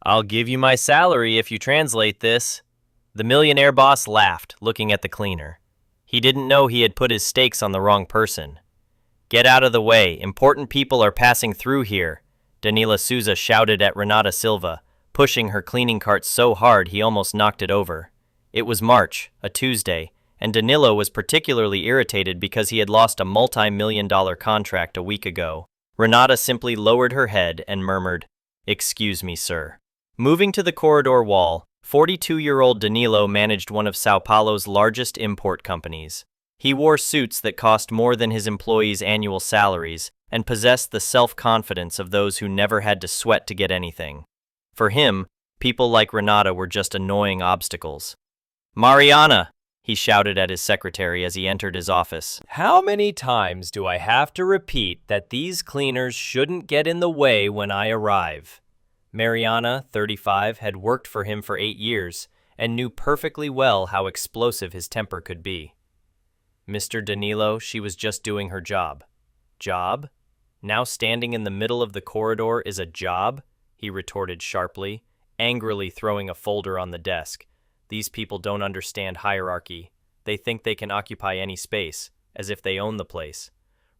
I'll give you my salary if you translate this. The millionaire boss laughed, looking at the cleaner. He didn't know he had put his stakes on the wrong person. Get out of the way, important people are passing through here, Danila Souza shouted at Renata Silva, pushing her cleaning cart so hard he almost knocked it over. It was March, a Tuesday, and Danilo was particularly irritated because he had lost a multi-million-dollar contract a week ago. Renata simply lowered her head and murmured, "Excuse me, sir." Moving to the corridor wall, 42-year-old Danilo managed one of Sao Paulo's largest import companies. He wore suits that cost more than his employees' annual salaries and possessed the self-confidence of those who never had to sweat to get anything. For him, people like Renata were just annoying obstacles. "Mariana!" he shouted at his secretary as he entered his office. "How many times do I have to repeat that these cleaners shouldn't get in the way when I arrive?" Mariana, 35, had worked for him for 8 years and knew perfectly well how explosive his temper could be. "Mr. Danilo, she was just doing her job." "Job? Now standing in the middle of the corridor is a job?" he retorted sharply, angrily throwing a folder on the desk. These people don't understand hierarchy. They think they can occupy any space, as if they own the place.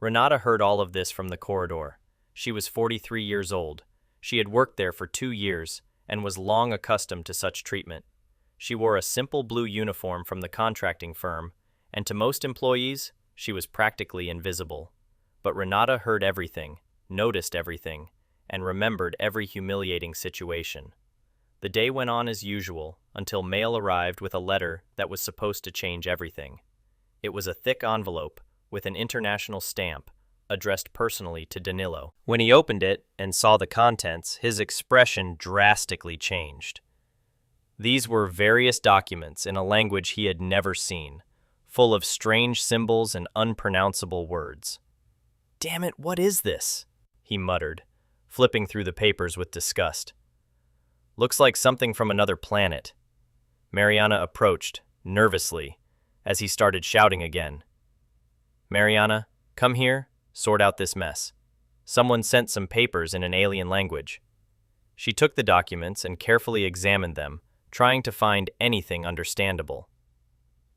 Renata heard all of this from the corridor. She was 43 years old. She had worked there for 2 years and was long accustomed to such treatment. She wore a simple blue uniform from the contracting firm, and to most employees, she was practically invisible. But Renata heard everything, noticed everything, and remembered every humiliating situation. The day went on as usual until mail arrived with a letter that was supposed to change everything. It was a thick envelope with an international stamp addressed personally to Danilo. When he opened it and saw the contents, his expression drastically changed. These were various documents in a language he had never seen, full of strange symbols and unpronounceable words. "Damn it, what is this?" he muttered, flipping through the papers with disgust. "Looks like something from another planet." Mariana approached, nervously, as he started shouting again. "Mariana, come here, sort out this mess. Someone sent some papers in an alien language." She took the documents and carefully examined them, trying to find anything understandable.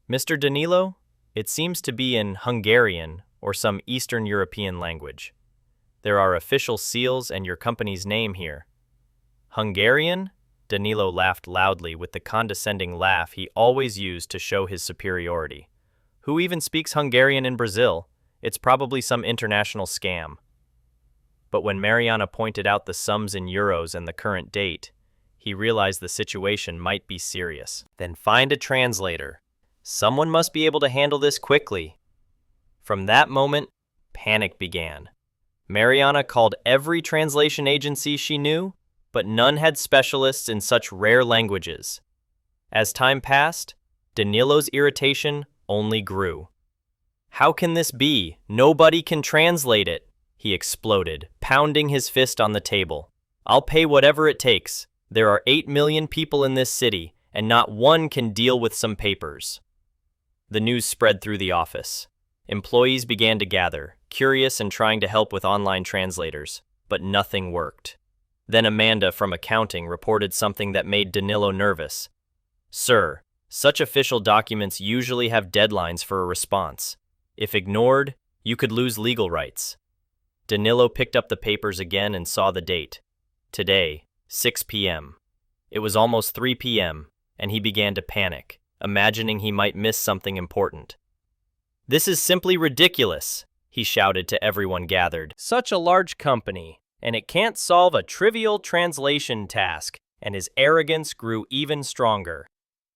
"Mr. Danilo, it seems to be in Hungarian or some Eastern European language. There are official seals and your company's name here." "Hungarian?" Danilo laughed loudly with the condescending laugh he always used to show his superiority. "Who even speaks Hungarian in Brazil? It's probably some international scam." But when Mariana pointed out the sums in euros and the current date, he realized the situation might be serious. "Then find a translator. Someone must be able to handle this quickly." From that moment, panic began. Mariana called every translation agency she knew, but none had specialists in such rare languages. As time passed, Danilo's irritation only grew. "How can this be? Nobody can translate it," he exploded, pounding his fist on the table. "I'll pay whatever it takes. There are 8 million people in this city, and not one can deal with some papers." The news spread through the office. Employees began to gather, curious and trying to help with online translators, but nothing worked. Then Amanda from accounting reported something that made Danilo nervous. "Sir, such official documents usually have deadlines for a response. If ignored, you could lose legal rights." Danilo picked up the papers again and saw the date. Today, 6 p.m. It was almost 3 p.m., and he began to panic, imagining he might miss something important. "This is simply ridiculous," he shouted to everyone gathered. "Such a large company, and it can't solve a trivial translation task," and his arrogance grew even stronger.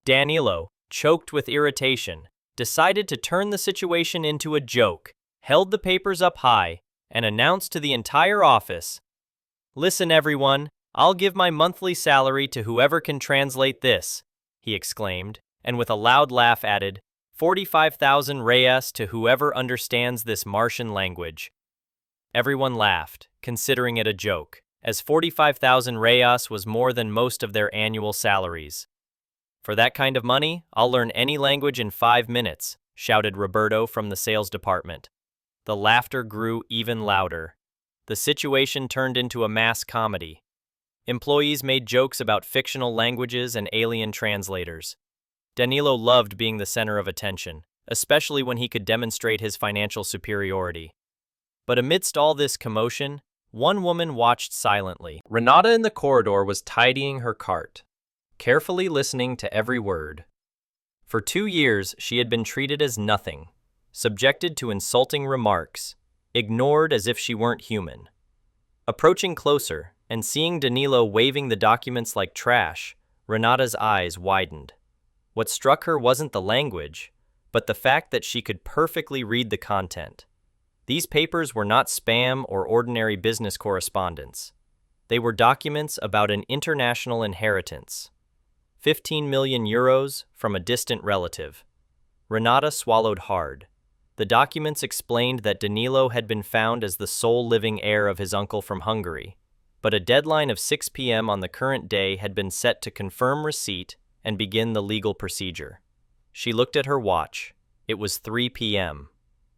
Danilo, choked with irritation, decided to turn the situation into a joke, held the papers up high, and announced to the entire office, "Listen, everyone, I'll give my monthly salary to whoever can translate this," he exclaimed, and with a loud laugh added, 45,000 reais to whoever understands this Martian language." Everyone laughed, considering it a joke, as 45,000 reais was more than most of their annual salaries. "For that kind of money, I'll learn any language in 5 minutes, shouted Roberto from the sales department. The laughter grew even louder. The situation turned into a mass comedy. Employees made jokes about fictional languages and alien translators. Danilo loved being the center of attention, especially when he could demonstrate his financial superiority. But amidst all this commotion, one woman watched silently. Renata in the corridor was tidying her cart, carefully listening to every word. For 2 years, she had been treated as nothing, subjected to insulting remarks, ignored as if she weren't human. Approaching closer and seeing Danilo waving the documents like trash, Renata's eyes widened. What struck her wasn't the language, but the fact that she could perfectly read the content. These papers were not spam or ordinary business correspondence. They were documents about an international inheritance. 15 million euros from a distant relative. Renata swallowed hard. The documents explained that Danilo had been found as the sole living heir of his uncle from Hungary, but a deadline of 6 p.m. on the current day had been set to confirm receipt and begin the legal procedure. She looked at her watch. It was 3 p.m.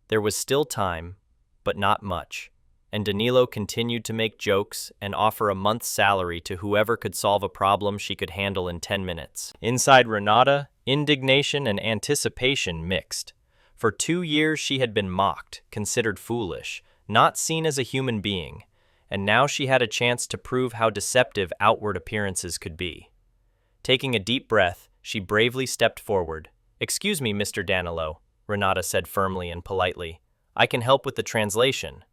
There was still time, but not much, and Danilo continued to make jokes and offer a month's salary to whoever could solve a problem she could handle in 10 minutes. Inside Renata, indignation and anticipation mixed. For 2 years she had been mocked, considered foolish, not seen as a human being, and now she had a chance to prove how deceptive outward appearances could be. Taking a deep breath, she bravely stepped forward. "Excuse me, Mr. Danilo," Renata said firmly and politely. "I can help with the translation."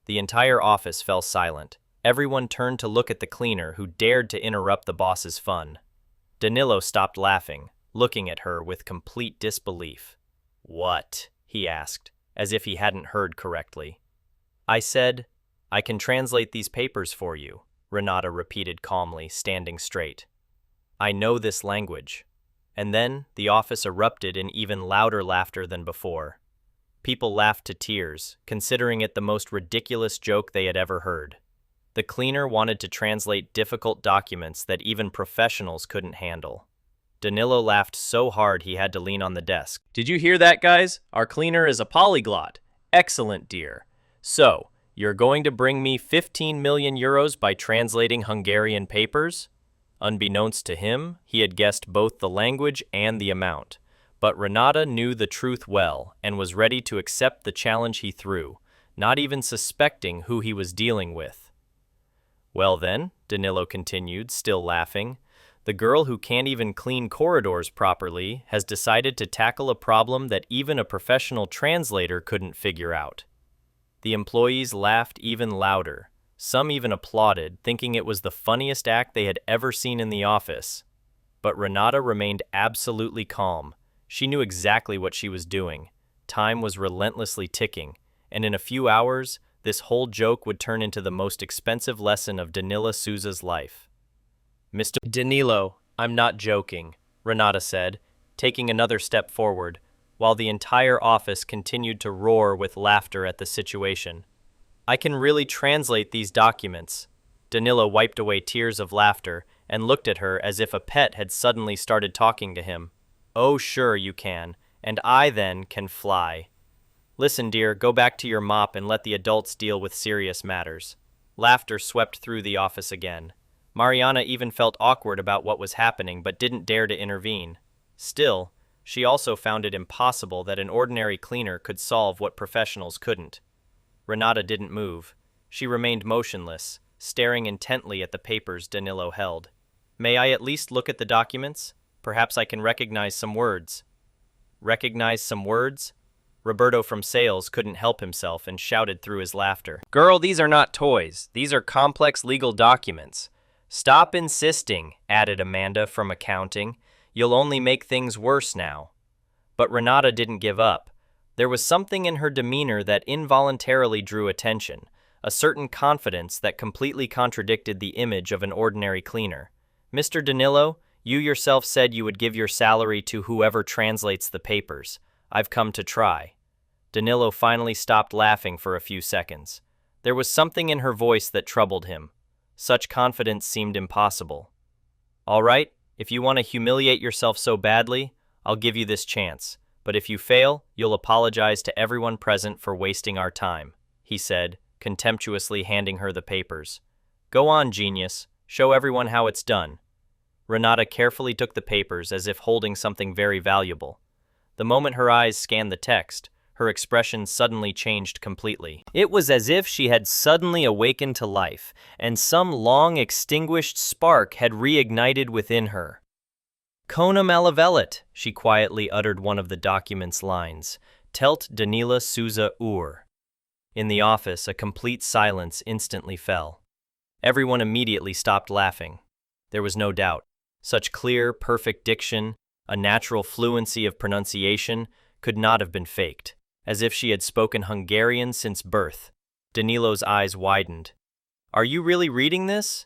The entire office fell silent. Everyone turned to look at the cleaner who dared to interrupt the boss's fun. Danilo stopped laughing, looking at her with complete disbelief. "What?" he asked, as if he hadn't heard correctly. "I said, I can translate these papers for you," Renata repeated calmly, standing straight. "I know this language." And then the office erupted in even louder laughter than before. People laughed to tears, considering it the most ridiculous joke they had ever heard. The cleaner wanted to translate difficult documents that even professionals couldn't handle. Danilo laughed so hard he had to lean on the desk. "Did you hear that, guys? Our cleaner is a polyglot. Excellent, dear. So, you're going to bring me 15 million euros by translating Hungarian papers?" Unbeknownst to him, he had guessed both the language and the amount. But Renata knew the truth well and was ready to accept the challenge he threw, not even suspecting who he was dealing with. "Well then," Danilo continued, still laughing, "the girl who can't even clean corridors properly has decided to tackle a problem that even a professional translator couldn't figure out." The employees laughed even louder. Some even applauded, thinking it was the funniest act they had ever seen in the office. But Renata remained absolutely calm. She knew exactly what she was doing. Time was relentlessly ticking, and in a few hours, this whole joke would turn into the most expensive lesson of Danilo Souza's life. "Mr. Danilo, I'm not joking," Renata said, taking another step forward, while the entire office continued to roar with laughter at the situation. "I can really translate these documents." Danilo wiped away tears of laughter and looked at her as if a pet had suddenly started talking to him. "Oh, sure you can, and I then can fly. Listen, dear, go back to your mop and let the adults deal with serious matters." Laughter swept through the office again. Mariana even felt awkward about what was happening but didn't dare to intervene. Still, she also found it impossible that an ordinary cleaner could solve what professionals couldn't. Renata didn't move. She remained motionless, staring intently at the papers Danilo held. "May I at least look at the documents? Perhaps I can recognize some words." "Recognize some words?" Roberto from sales couldn't help himself and shouted through his laughter. "Girl, these are not toys. These are complex legal documents." "Stop insisting," added Amanda from accounting. "You'll only make things worse now." But Renata didn't give up. There was something in her demeanor that involuntarily drew attention, a certain confidence that completely contradicted the image of an ordinary cleaner. "Mr. Danilo, you yourself said you would give your salary to whoever translates the papers. I've come to try." Danilo finally stopped laughing for a few seconds. There was something in her voice that troubled him. Such confidence seemed impossible. "All right, if you want to humiliate yourself so badly, I'll give you this chance. But if you fail, you'll apologize to everyone present for wasting our time," he said, contemptuously handing her the papers. "Go on, genius. Show everyone how it's done. Renata carefully took the papers as if holding something very valuable. The moment her eyes scanned the text, her expression suddenly changed completely. It was as if she had suddenly awakened to life, and some long-extinguished spark had reignited within her. "Kona malavelit," she quietly uttered one of the document's lines, "Telt Danila Souza ur." In the office, a complete silence instantly fell. Everyone immediately stopped laughing. There was no doubt. Such clear, perfect diction, a natural fluency of pronunciation, could not have been faked. As if she had spoken Hungarian since birth. Danilo's eyes widened. "Are you really reading this?"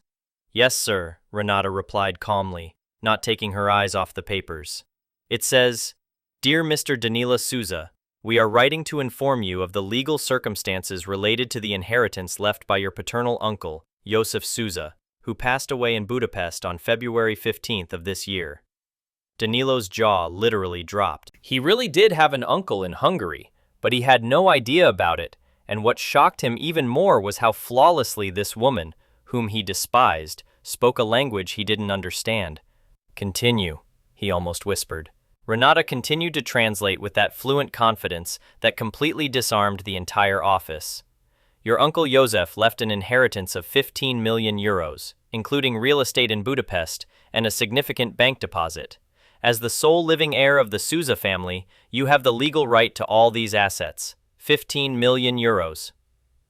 "Yes, sir," Renata replied calmly, not taking her eyes off the papers. It says, "Dear Mr. Danila Souza, we are writing to inform you of the legal circumstances related to the inheritance left by your paternal uncle, Josef Souza, who passed away in Budapest on February 15th of this year." Danilo's jaw literally dropped. He really did have an uncle in Hungary, but he had no idea about it, and what shocked him even more was how flawlessly this woman, whom he despised, spoke a language he didn't understand. "Continue," he almost whispered. Renata continued to translate with that fluent confidence that completely disarmed the entire office. "Your uncle Josef left an inheritance of 15 million euros, including real estate in Budapest and a significant bank deposit. As the sole living heir of the Souza family, you have the legal right to all these assets, 15 million euros.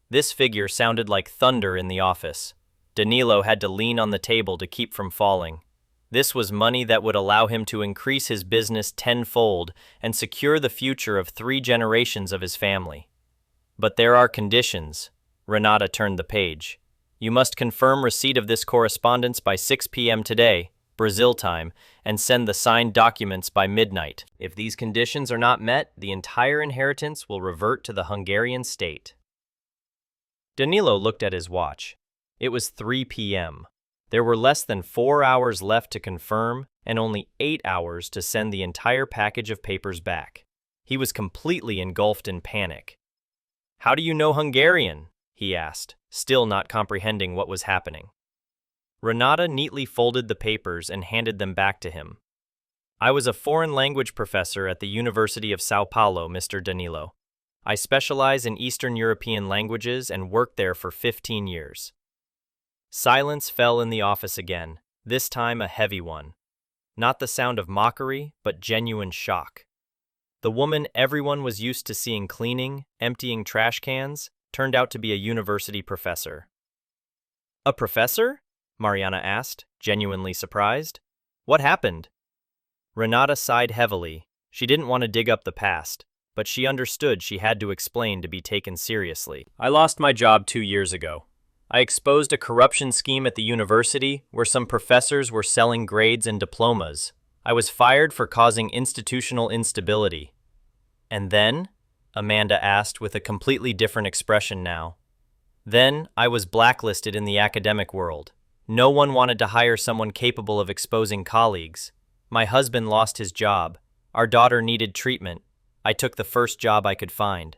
This figure sounded like thunder in the office. Danilo had to lean on the table to keep from falling. This was money that would allow him to increase his business tenfold and secure the future of 3 generations of his family. But there are conditions. Renata turned the page. You must confirm receipt of this correspondence by 6 p.m. today, Brazil time, and send the signed documents by midnight. If these conditions are not met, the entire inheritance will revert to the Hungarian state. Danilo looked at his watch. It was 3 p.m. There were less than 4 hours left to confirm and only 8 hours to send the entire package of papers back. He was completely engulfed in panic. "How do you know Hungarian?" he asked, still not comprehending what was happening. Renata neatly folded the papers and handed them back to him. "I was a foreign language professor at the University of Sao Paulo, Mr. Danilo. I specialize in Eastern European languages and worked there for 15 years. Silence fell in the office again, this time a heavy one. Not the sound of mockery, but genuine shock. The woman everyone was used to seeing cleaning, emptying trash cans, turned out to be a university professor. "A professor?" Mariana asked, genuinely surprised. "What happened?" Renata sighed heavily. She didn't want to dig up the past, but she understood she had to explain to be taken seriously. "I lost my job 2 years ago. I exposed a corruption scheme at the university where some professors were selling grades and diplomas. I was fired for causing institutional instability." "And then?" Amanda asked with a completely different expression now. "Then I was blacklisted in the academic world. No one wanted to hire someone capable of exposing colleagues. My husband lost his job. Our daughter needed treatment. I took the first job I could find."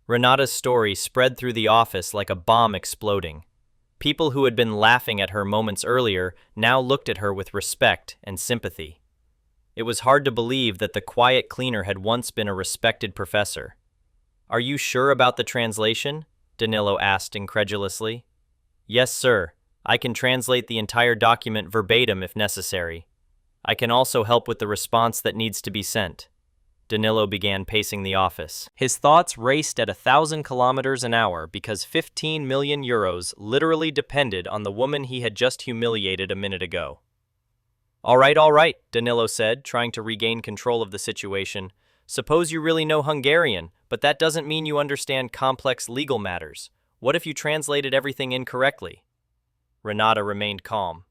Renata's story spread through the office like a bomb exploding. People who had been laughing at her moments earlier now looked at her with respect and sympathy. It was hard to believe that the quiet cleaner had once been a respected professor. "Are you sure about the translation?" Danilo asked incredulously. "Yes, sir. I can translate the entire document verbatim if necessary. I can also help with the response that needs to be sent." Danilo began pacing the office. His thoughts raced at 1,000 kilometers an hour because 15 million euros literally depended on the woman he had just humiliated a minute ago. All right, Danilo said, trying to regain control of the situation. "Suppose you really know Hungarian, but that doesn't mean you understand complex legal matters. What if you translated everything incorrectly?" Renata remained calm.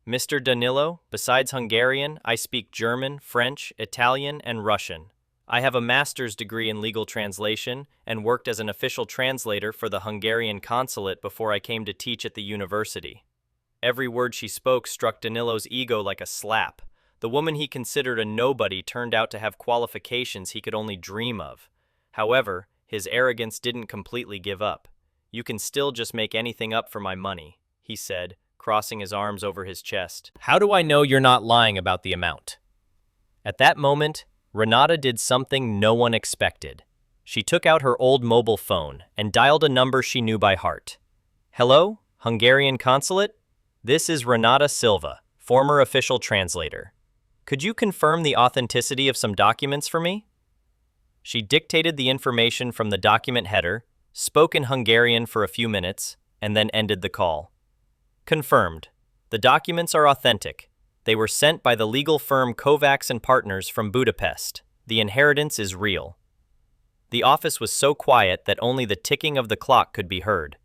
"Mr. Danilo, besides Hungarian, I speak German, French, Italian, and Russian. I have a master's degree in legal translation and worked as an official translator for the Hungarian consulate before I came to teach at the university." Every word she spoke struck Danilo's ego like a slap. The woman he considered a nobody turned out to have qualifications he could only dream of. However, his arrogance didn't completely give up. "You can still just make anything up for my money," he said, crossing his arms over his chest. How do I know you're not lying about the amount? At that moment, Renata did something no one expected. She took out her old mobile phone and dialed a number she knew by heart. Hello, Hungarian consulate? This is Renata Silva, former official translator. Could you confirm the authenticity of some documents for me? She dictated the information from the document header, spoke in Hungarian for a few minutes, and then ended the call. Confirmed. The documents are authentic. They were sent by the legal firm Kovacs and Partners from Budapest. The inheritance is real. The office was so quiet that only the ticking of the clock could be heard.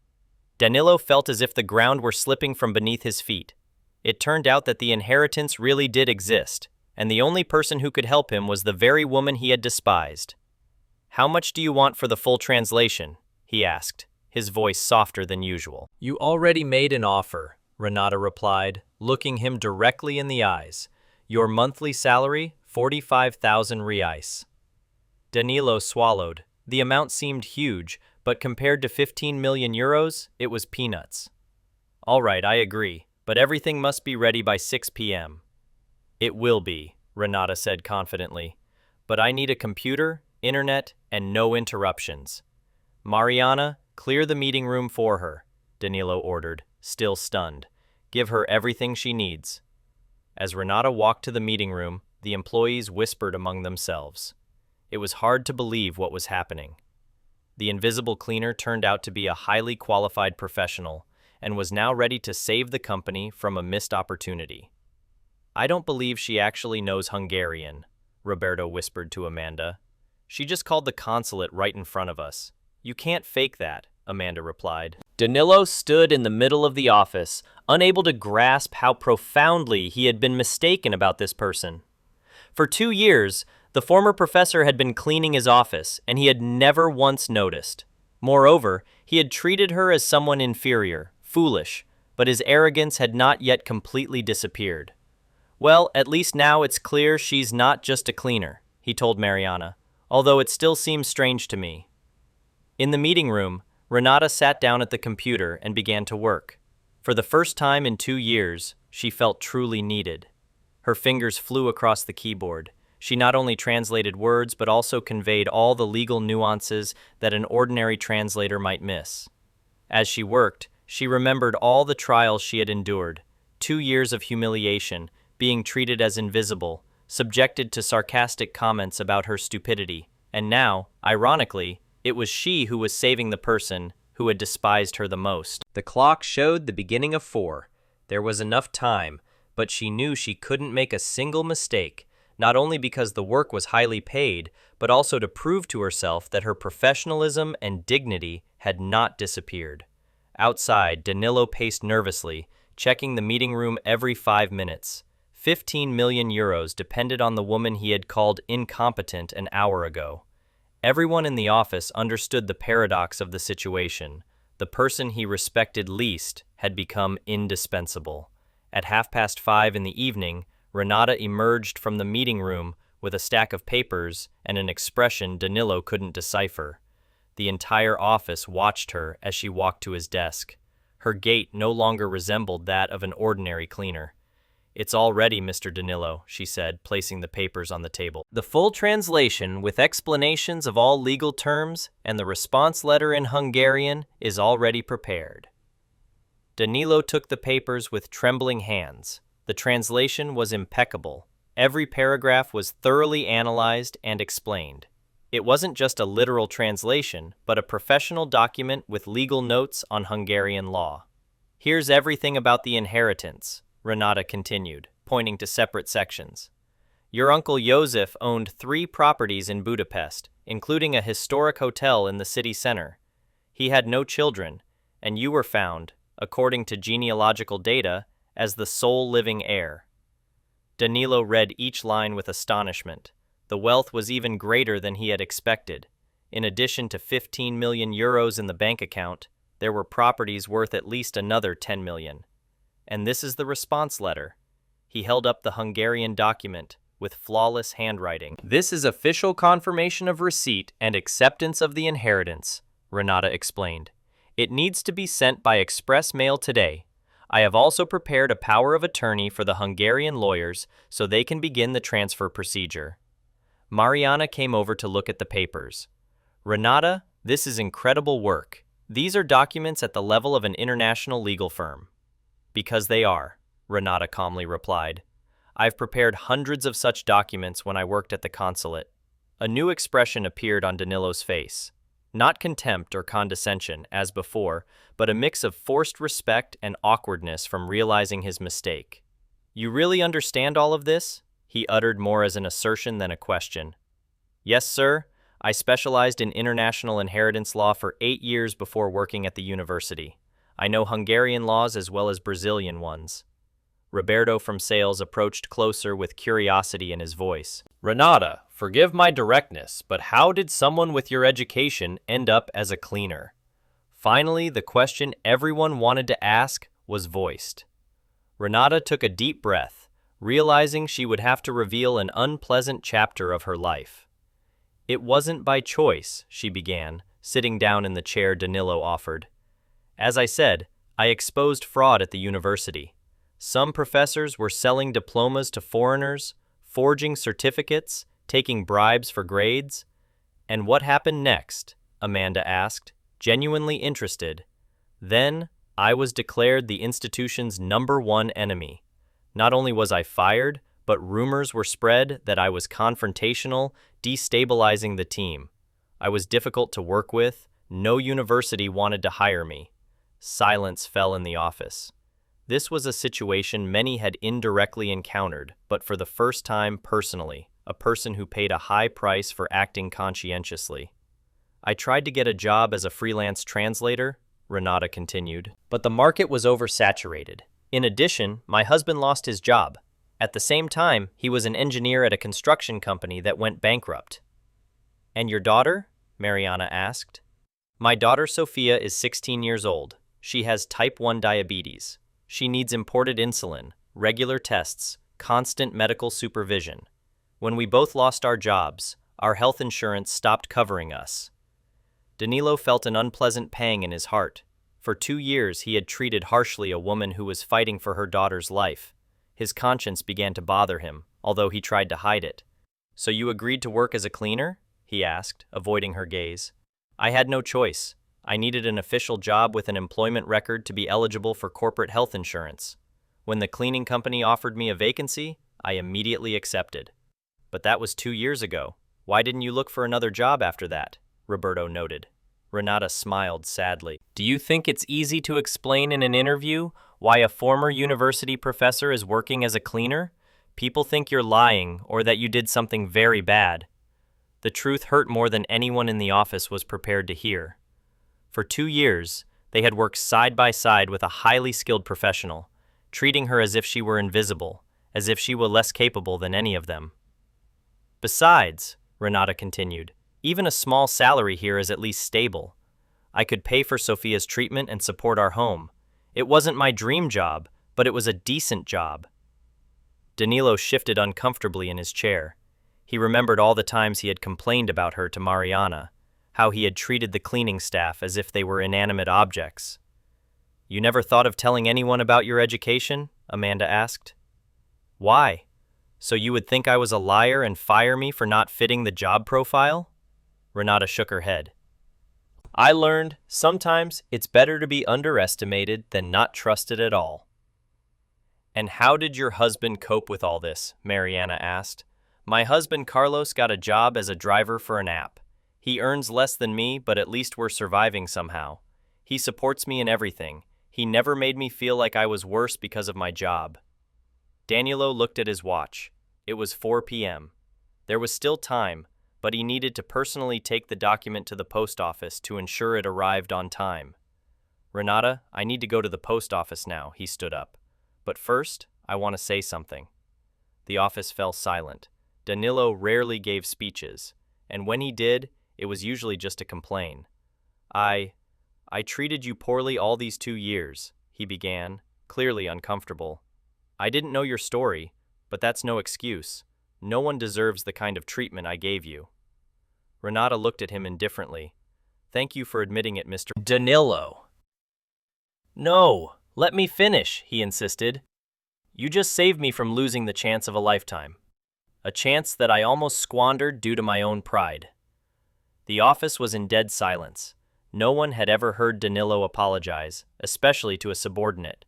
Danilo felt as if the ground were slipping from beneath his feet. It turned out that the inheritance really did exist, and the only person who could help him was the very woman he had despised. How much do you want for the full translation? He asked, his voice softer than usual. You already made an offer, Renata replied, looking him directly in the eyes. Your monthly salary, 45,000 reais. Danilo swallowed. The amount seemed huge, but compared to 15 million euros, it was peanuts. All right, I agree, but everything must be ready by 6 p.m. It will be, Renata said confidently. But I need a computer, internet, and no interruptions. Mariana, clear the meeting room for her, Danilo ordered, still stunned. Give her everything she needs. As Renata walked to the meeting room, the employees whispered among themselves. It was hard to believe what was happening. The invisible cleaner turned out to be a highly qualified professional and was now ready to save the company from a missed opportunity. I don't believe she actually knows Hungarian, Roberto whispered to Amanda. She just called the consulate right in front of us. You can't fake that, Amanda replied. Danilo stood in the middle of the office, unable to grasp how profoundly he had been mistaken about this person. For 2 years, the former professor had been cleaning his office, and he had never once noticed. Moreover, he had treated her as someone inferior, foolish, but his arrogance had not yet completely disappeared. Well, at least now it's clear she's not just a cleaner, he told Mariana, although it still seems strange to me. In the meeting room, Renata sat down at the computer and began to work. For the first time in 2 years, she felt truly needed. Her fingers flew across the keyboard. She not only translated words but also conveyed all the legal nuances that an ordinary translator might miss. As she worked, she remembered all the trials she had endured, 2 years of humiliation, being treated as invisible, subjected to sarcastic comments about her stupidity, and now, ironically, it was she who was saving the person who had despised her the most. The clock showed the beginning of 4. There was enough time, but she knew she couldn't make a single mistake, not only because the work was highly paid, but also to prove to herself that her professionalism and dignity had not disappeared. Outside, Danilo paced nervously, checking the meeting room every 5 minutes. 15 million euros depended on the woman he had called incompetent an hour ago. Everyone in the office understood the paradox of the situation. The person he respected least had become indispensable. At 5:30 in the evening, Renata emerged from the meeting room with a stack of papers and an expression Danilo couldn't decipher. The entire office watched her as she walked to his desk. Her gait no longer resembled that of an ordinary cleaner. It's all ready, Mr. Danilo, she said, placing the papers on the table. The full translation with explanations of all legal terms and the response letter in Hungarian is already prepared. Danilo took the papers with trembling hands. The translation was impeccable. Every paragraph was thoroughly analyzed and explained. It wasn't just a literal translation, but a professional document with legal notes on Hungarian law. Here's everything about the inheritance, Renata continued, pointing to separate sections. Your uncle Joseph owned 3 properties in Budapest, including a historic hotel in the city center. He had no children, and you were found, according to genealogical data, as the sole living heir. Danilo read each line with astonishment. The wealth was even greater than he had expected. In addition to 15 million euros in the bank account, there were properties worth at least another 10 million. And this is the response letter. He held up the Hungarian document with flawless handwriting. This is official confirmation of receipt and acceptance of the inheritance, Renata explained. It needs to be sent by express mail today. I have also prepared a power of attorney for the Hungarian lawyers so they can begin the transfer procedure. Mariana came over to look at the papers. Renata, this is incredible work. These are documents at the level of an international legal firm. Because they are, Renata calmly replied. I've prepared hundreds of such documents when I worked at the consulate. A new expression appeared on Danilo's face. Not contempt or condescension, as before, but a mix of forced respect and awkwardness from realizing his mistake. You really understand all of this? He uttered more as an assertion than a question. Yes, sir. I specialized in international inheritance law for 8 years before working at the university. I know Hungarian laws as well as Brazilian ones. Roberto from sales approached closer with curiosity in his voice. Renata, forgive my directness, but how did someone with your education end up as a cleaner? Finally, the question everyone wanted to ask was voiced. Renata took a deep breath, realizing she would have to reveal an unpleasant chapter of her life. It wasn't by choice, she began, sitting down in the chair Danilo offered. As I said, I exposed fraud at the university. Some professors were selling diplomas to foreigners, forging certificates, taking bribes for grades. And what happened next? Amanda asked, genuinely interested. Then, I was declared the institution's #1 enemy. Not only was I fired, but rumors were spread that I was confrontational, destabilizing the team. I was difficult to work with. No university wanted to hire me. Silence fell in the office. This was a situation many had indirectly encountered, but for the first time personally, a person who paid a high price for acting conscientiously. I tried to get a job as a freelance translator, Renata continued, but the market was oversaturated. In addition, my husband lost his job. At the same time, he was an engineer at a construction company that went bankrupt. And your daughter? Mariana asked. My daughter Sophia is 16 years old. She has type 1 diabetes. She needs imported insulin, regular tests, constant medical supervision. When we both lost our jobs, our health insurance stopped covering us. Danilo felt an unpleasant pang in his heart. For 2 years, he had treated harshly a woman who was fighting for her daughter's life. His conscience began to bother him, although he tried to hide it. So you agreed to work as a cleaner? He asked, avoiding her gaze. I had no choice. I needed an official job with an employment record to be eligible for corporate health insurance. When the cleaning company offered me a vacancy, I immediately accepted. But that was 2 years ago. Why didn't you look for another job after that? Roberto noted. Renata smiled sadly. Do you think it's easy to explain in an interview why a former university professor is working as a cleaner? People think you're lying or that you did something very bad. The truth hurt more than anyone in the office was prepared to hear. For 2 years, they had worked side by side with a highly skilled professional, treating her as if she were invisible, as if she were less capable than any of them. Besides, Renata continued, even a small salary here is at least stable. I could pay for Sophia's treatment and support our home. It wasn't my dream job, but it was a decent job. Danilo shifted uncomfortably in his chair. He remembered all the times he had complained about her to Mariana, how he had treated the cleaning staff as if they were inanimate objects. You never thought of telling anyone about your education? Amanda asked. Why? So you would think I was a liar and fire me for not fitting the job profile? Renata shook her head. I learned sometimes it's better to be underestimated than not trusted at all. And how did your husband cope with all this? Mariana asked. My husband Carlos got a job as a driver for an app. He earns less than me, but at least we're surviving somehow. He supports me in everything. He never made me feel like I was worse because of my job. Danilo looked at his watch. It was 4 p.m. There was still time, but he needed to personally take the document to the post office to ensure it arrived on time. Renata, I need to go to the post office now, he stood up. But first, I want to say something. The office fell silent. Danilo rarely gave speeches, and when he did, it was usually just to complain. I treated you poorly all these 2 years, he began, clearly uncomfortable. I didn't know your story, but that's no excuse. No one deserves the kind of treatment I gave you. Renata looked at him indifferently. Thank you for admitting it, Mr. Danilo. No, Let me finish, he insisted. You just saved me from losing the chance of a lifetime. A chance that I almost squandered due to my own pride. The office was in dead silence. No one had ever heard Danilo apologize, especially to a subordinate.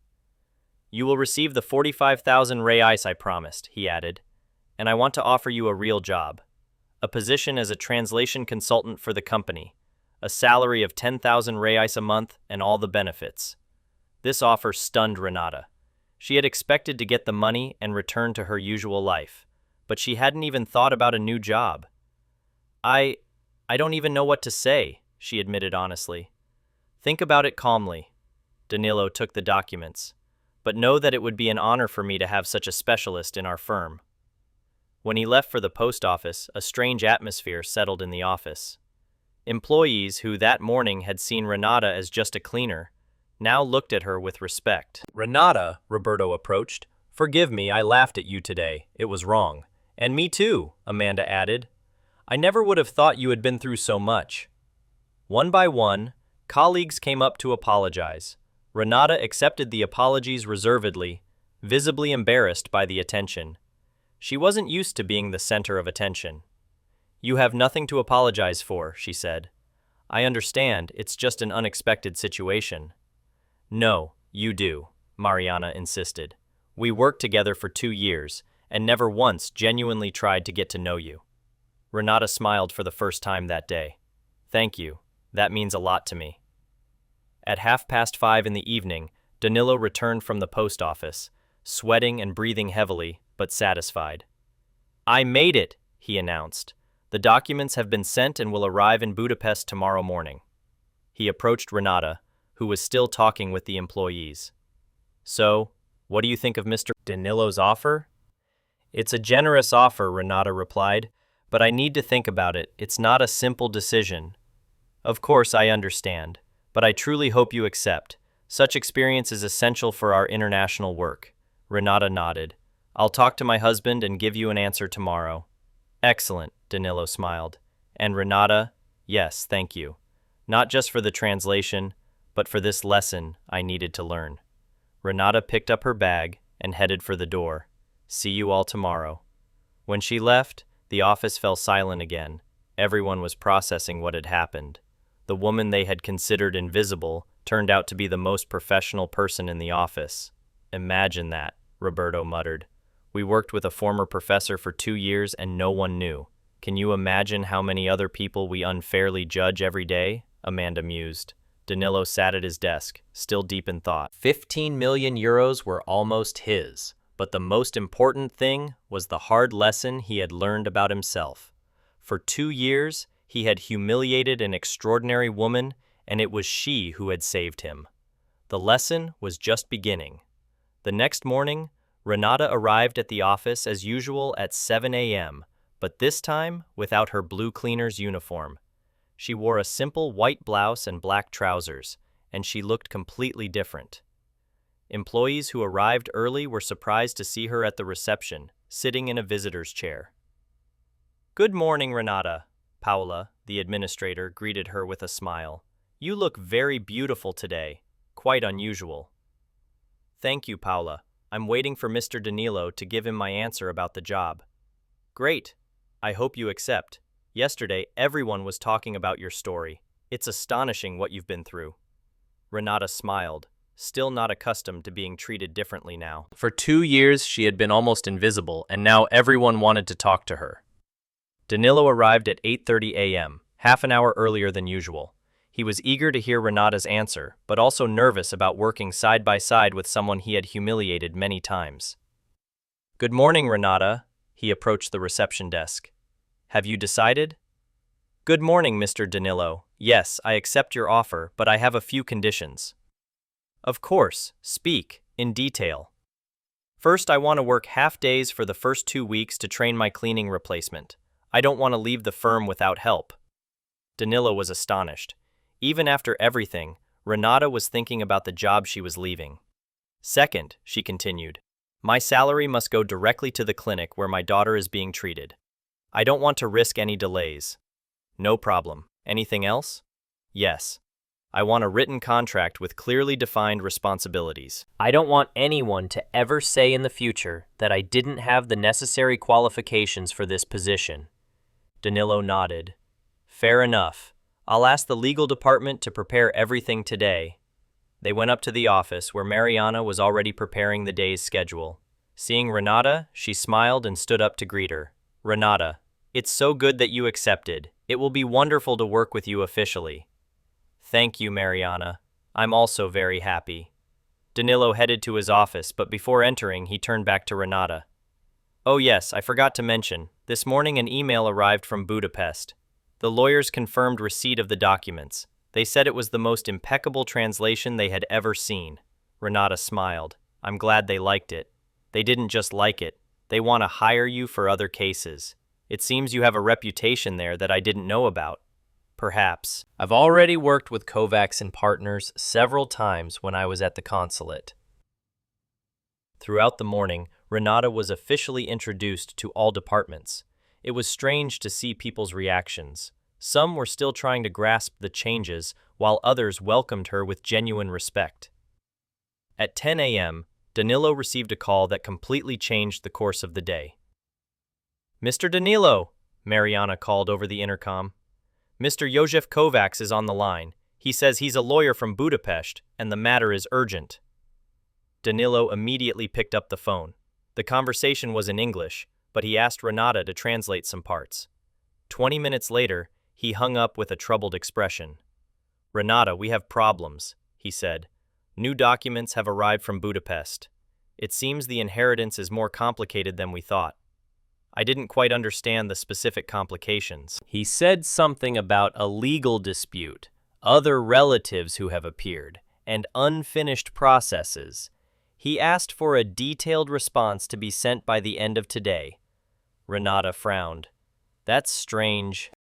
You will receive the 45,000 reais I promised, he added, and I want to offer you a real job. A position as a translation consultant for the company, a salary of 10,000 reais a month, and all the benefits. This offer stunned Renata. She had expected to get the money and return to her usual life, but she hadn't even thought about a new job. I don't even know what to say, she admitted honestly. Think about it calmly. Danilo took the documents. But know that it would be an honor for me to have such a specialist in our firm. When he left for the post office, a strange atmosphere settled in the office. Employees who that morning had seen Renata as just a cleaner now looked at her with respect. Renata, Roberto approached. Forgive me, I laughed at you today. It was wrong. And me too, Amanda added. I never would have thought you had been through so much. One by one, colleagues came up to apologize. Renata accepted the apologies reservedly, visibly embarrassed by the attention. She wasn't used to being the center of attention. You have nothing to apologize for, she said. I understand, it's just an unexpected situation. No, you do, Mariana insisted. We worked together for 2 years, and never once genuinely tried to get to know you. Renata smiled for the first time that day. Thank you, that means a lot to me. At 5:30 in the evening, Danilo returned from the post office, sweating and breathing heavily, but satisfied. I made it, he announced. The documents have been sent and will arrive in Budapest tomorrow morning. He approached Renata, who was still talking with the employees. So, what do you think of Mr. Danilo's offer? It's a generous offer, Renata replied, but I need to think about it. It's not a simple decision. Of course, I understand, but I truly hope you accept. Such experience is essential for our international work. Renata nodded. I'll talk to my husband and give you an answer tomorrow. Excellent, Danilo smiled. And Renata, yes, thank you. Not just for the translation, but for this lesson I needed to learn. Renata picked up her bag and headed for the door. See you all tomorrow. When she left, the office fell silent again. Everyone was processing what had happened. The woman they had considered invisible turned out to be the most professional person in the office. Imagine that, Roberto muttered. We worked with a former professor for 2 years and no one knew. Can you imagine how many other people we unfairly judge every day? Amanda mused. Danilo sat at his desk, still deep in thought. 15 million euros were almost his, but the most important thing was the hard lesson he had learned about himself. For 2 years, he had humiliated an extraordinary woman, and it was she who had saved him. The lesson was just beginning. The next morning, Renata arrived at the office as usual at 7 a.m., but this time without her blue cleaner's uniform. She wore a simple white blouse and black trousers, and she looked completely different. Employees who arrived early were surprised to see her at the reception, sitting in a visitor's chair. Good morning, Renata. Paula, the administrator, greeted her with a smile. You look very beautiful today, quite unusual. Thank you, Paula. I'm waiting for Mr. Danilo to give him my answer about the job. Great. I hope you accept. Yesterday, everyone was talking about your story. It's astonishing what you've been through. Renata smiled, still not accustomed to being treated differently now. For 2 years, she had been almost invisible, and now everyone wanted to talk to her. Danilo arrived at 8:30 a.m., half an hour earlier than usual. He was eager to hear Renata's answer, but also nervous about working side by side with someone he had humiliated many times. Good morning, Renata. He approached the reception desk. Have you decided? Good morning, Mr. Danilo. Yes, I accept your offer, but I have a few conditions. Of course, speak, in detail. First, I want to work half days for the first 2 weeks to train my cleaning replacement. I don't want to leave the firm without help. Danilo was astonished. Even after everything, Renata was thinking about the job she was leaving. Second, she continued, my salary must go directly to the clinic where my daughter is being treated. I don't want to risk any delays. No problem. Anything else? Yes. I want a written contract with clearly defined responsibilities. I don't want anyone to ever say in the future that I didn't have the necessary qualifications for this position. Danilo nodded. Fair enough. I'll ask the legal department to prepare everything today. They went up to the office where Mariana was already preparing the day's schedule. Seeing Renata, she smiled and stood up to greet her. Renata, it's so good that you accepted. It will be wonderful to work with you officially. Thank you, Mariana. I'm also very happy. Danilo headed to his office, but before entering, he turned back to Renata. Oh yes, I forgot to mention, this morning an email arrived from Budapest. The lawyers confirmed receipt of the documents. They said it was the most impeccable translation they had ever seen. Renata smiled. I'm glad they liked it. They didn't just like it. They want to hire you for other cases. It seems you have a reputation there that I didn't know about. Perhaps. I've already worked with Kovacs and Partners several times when I was at the consulate. Throughout the morning, Renata was officially introduced to all departments. It was strange to see people's reactions. Some were still trying to grasp the changes, while others welcomed her with genuine respect. At 10 a.m., Danilo received a call that completely changed the course of the day. Mr. Danilo, Mariana called over the intercom. Mr. Jozef Kovacs is on the line. He says he's a lawyer from Budapest, and the matter is urgent. Danilo immediately picked up the phone. The conversation was in English, but he asked Renata to translate some parts. 20 minutes later, he hung up with a troubled expression. Renata, we have problems, he said. New documents have arrived from Budapest. It seems the inheritance is more complicated than we thought. I didn't quite understand the specific complications. He said something about a legal dispute, other relatives who have appeared, and unfinished processes. He asked for a detailed response to be sent by the end of today. Renata frowned. That's strange.